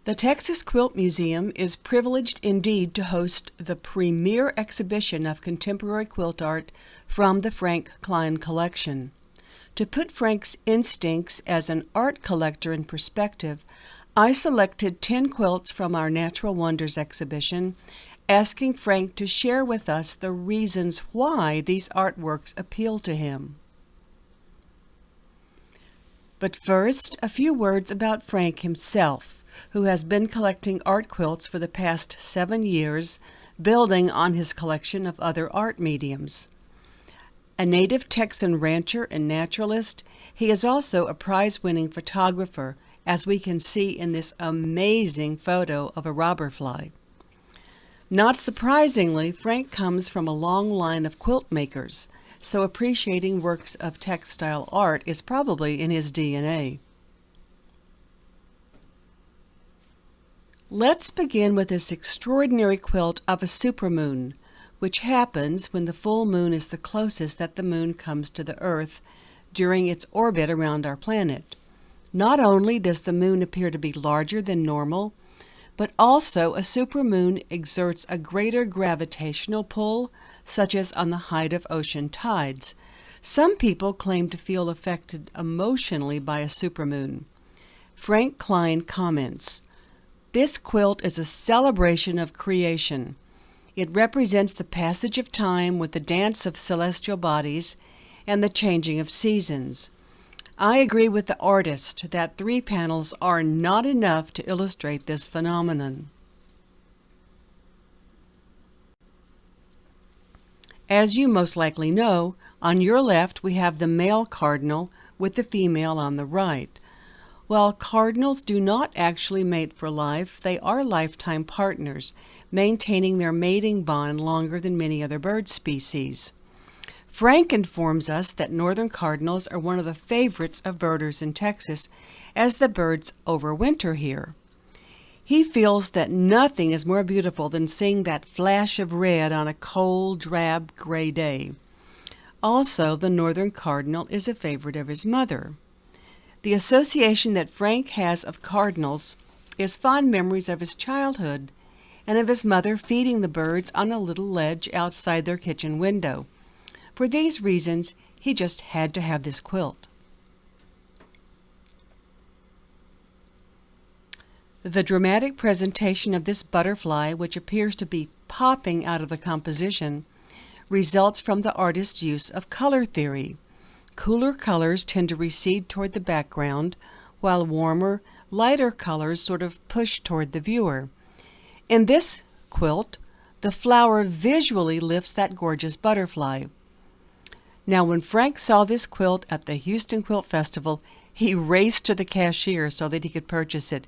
The Texas Quilt Museum is privileged indeed to host the premier exhibition of contemporary quilt art from the Frank Klein collection. To put Frank's instincts as an art collector in perspective, I selected 10 quilts from our Natural Wonders exhibition, asking Frank to share with us the reasons why these artworks appeal to him. But first, a few words about Frank himself, who has been collecting art quilts for the past 7 years, building on his collection of other art mediums. A native Texan rancher and naturalist, he is also a prize-winning photographer, as we can see in this amazing photo of a robber fly. Not surprisingly, Frank comes from a long line of quilt makers, so appreciating works of textile art is probably in his DNA. Let's begin with this extraordinary quilt of a supermoon, which happens when the full moon is the closest that the moon comes to the Earth during its orbit around our planet. Not only does the moon appear to be larger than normal, but also a supermoon exerts a greater gravitational pull, such as on the height of ocean tides. Some people claim to feel affected emotionally by a supermoon. Frank Klein comments, "This quilt is a celebration of creation. It represents the passage of time with the dance of celestial bodies and the changing of seasons. I agree with the artist that 3 panels are not enough to illustrate this phenomenon." As you most likely know, on your left we have the male cardinal with the female on the right. While cardinals do not actually mate for life, they are lifetime partners, maintaining their mating bond longer than many other bird species. Frank informs us that northern cardinals are one of the favorites of birders in Texas, as the birds overwinter here. He feels that nothing is more beautiful than seeing that flash of red on a cold, drab, gray day. Also, the northern cardinal is a favorite of his mother. The association that Frank has of cardinals is fond memories of his childhood and of his mother feeding the birds on a little ledge outside their kitchen window. For these reasons, he just had to have this quilt. The dramatic presentation of this butterfly, which appears to be popping out of the composition, results from the artist's use of color theory. Cooler colors tend to recede toward the background, while warmer, lighter colors sort of push toward the viewer. In this quilt, the flower visually lifts that gorgeous butterfly. Now, when Frank saw this quilt at the Houston Quilt Festival, he raced to the cashier so that he could purchase it.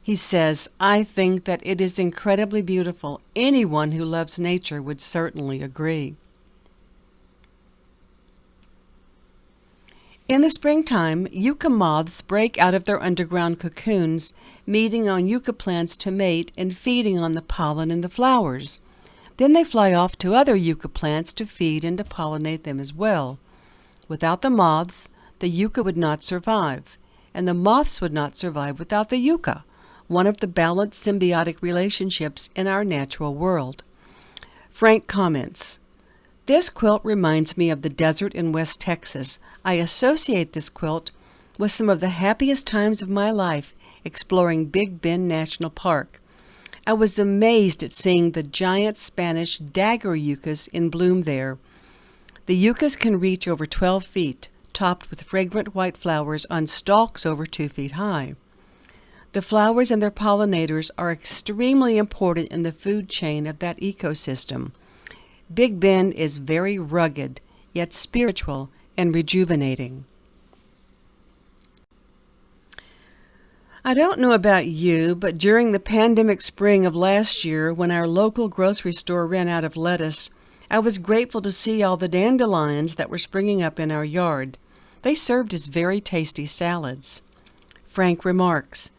He says, "I think that it is incredibly beautiful. Anyone who loves nature would certainly agree." In the springtime, yucca moths break out of their underground cocoons, meeting on yucca plants to mate and feeding on the pollen in the flowers. Then they fly off to other yucca plants to feed and to pollinate them as well. Without the moths, the yucca would not survive, and the moths would not survive without the yucca, one of the balanced symbiotic relationships in our natural world. Frank comments, "This quilt reminds me of the desert in West Texas. I associate this quilt with some of the happiest times of my life exploring Big Bend National Park. I was amazed at seeing the giant Spanish dagger yuccas in bloom there. The yuccas can reach over 12 feet, topped with fragrant white flowers on stalks over 2 feet high. The flowers and their pollinators are extremely important in the food chain of that ecosystem. Big Bend is very rugged, yet spiritual and rejuvenating." I don't know about you, but during the pandemic spring of last year, when our local grocery store ran out of lettuce, I was grateful to see all the dandelions that were springing up in our yard. They served as very tasty salads. Frank remarks,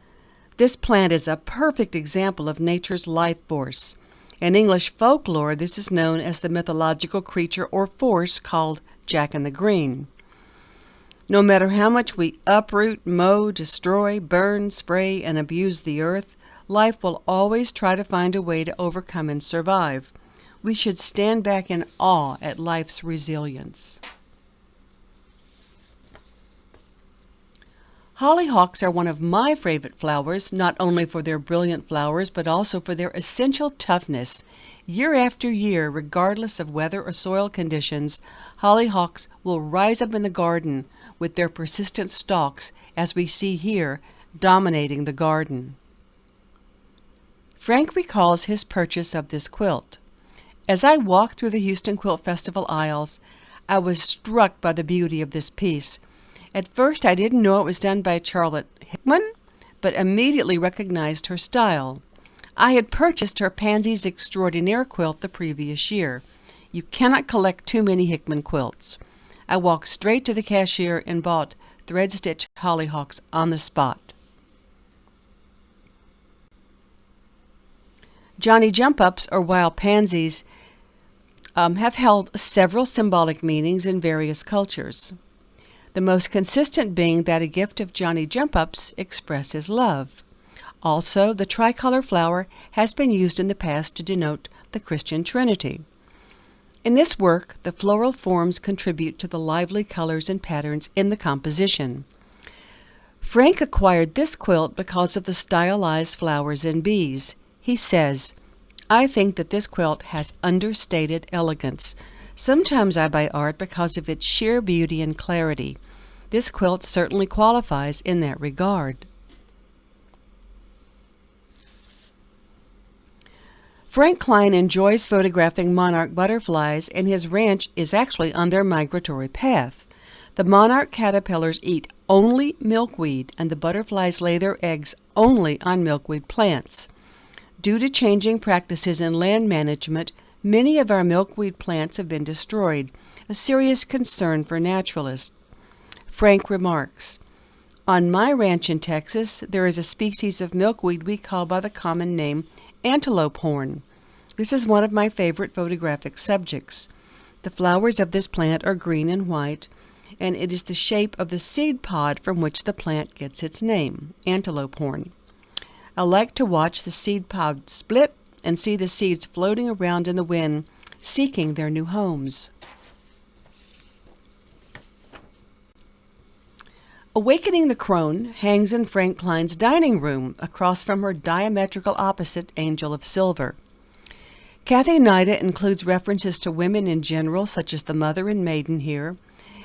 "This plant is a perfect example of nature's life force. In English folklore, this is known as the mythological creature or force called Jack in the Green. No matter how much we uproot, mow, destroy, burn, spray, and abuse the earth, Life will always try to find a way to overcome and survive. We should stand back in awe at life's resilience. Hollyhocks are one of my favorite flowers, not only for their brilliant flowers, but also for their essential toughness. Year after year, regardless of weather or soil conditions, hollyhocks will rise up in the garden with their persistent stalks, as we see here, dominating the garden. Frank recalls his purchase of this quilt. As I walked through the Houston Quilt Festival aisles, I was struck by the beauty of this piece. At first, I didn't know it was done by Charlotte Hickman, but immediately recognized her style. I had purchased her Pansies Extraordinaire quilt the previous year. You cannot collect too many Hickman quilts. I walked straight to the cashier and bought thread stitch hollyhocks on the spot. Johnny Jump-Ups, or wild pansies, have held several symbolic meanings in various cultures. The most consistent being that a gift of Johnny Jump-Ups expresses love. Also, the tricolor flower has been used in the past to denote the Christian Trinity. In this work, the floral forms contribute to the lively colors and patterns in the composition. Frank acquired this quilt because of the stylized flowers and bees. He says, "I think that this quilt has understated elegance. Sometimes I buy art because of its sheer beauty and clarity. This quilt certainly qualifies in that regard." Frank Klein enjoys photographing monarch butterflies, and his ranch is actually on their migratory path. The monarch caterpillars eat only milkweed, and the butterflies lay their eggs only on milkweed plants. Due to changing practices in land management, many of our milkweed plants have been destroyed, a serious concern for naturalists. Frank remarks, "On my ranch in Texas, there is a species of milkweed we call by the common name antelope horn. This is one of my favorite photographic subjects. The flowers of this plant are green and white, and it is the shape of the seed pod from which the plant gets its name, antelope horn. I like to watch the seed pod split and see the seeds floating around in the wind, seeking their new homes." Awakening the Crone hangs in Frank Klein's dining room across from her diametrical opposite Angel of Silver. Kathy Nida includes references to women in general, such as the mother and maiden here,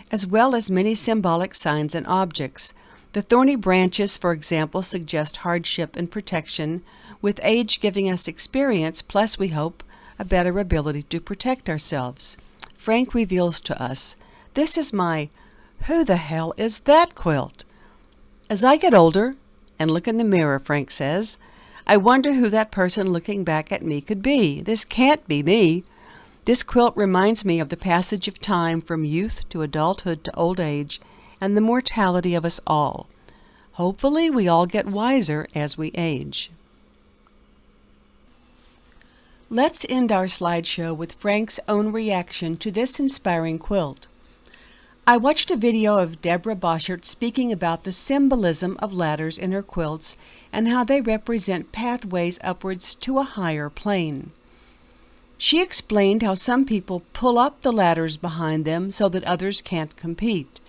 as well as many symbolic signs and objects. The thorny branches, for example, suggest hardship and protection, with age giving us experience, plus, we hope, a better ability to protect ourselves. Frank reveals to us, "This is my 'Who the hell is that?' quilt." As I get older and look in the mirror, Frank says, I wonder who that person looking back at me could be. This can't be me. This quilt reminds me of the passage of time from youth to adulthood to old age, and the mortality of us all. Hopefully we all get wiser as we age. Let's end our slideshow with Frank's own reaction to this inspiring quilt. I watched a video of Deborah Boschert speaking about the symbolism of ladders in her quilts and how they represent pathways upwards to a higher plane. She explained how some people pull up the ladders behind them so that others can't compete.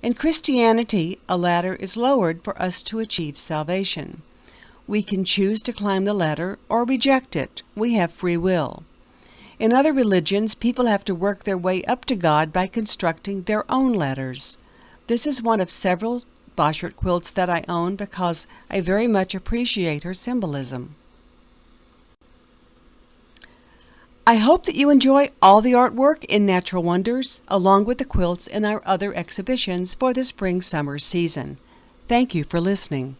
In Christianity, a ladder is lowered for us to achieve salvation. We can choose to climb the ladder or reject it. We have free will. In other religions, people have to work their way up to God by constructing their own ladders. This is one of several Boschert quilts that I own because I very much appreciate her symbolism. I hope that you enjoy all the artwork in Natural Wonders, along with the quilts in our other exhibitions for the spring-summer season. Thank you for listening.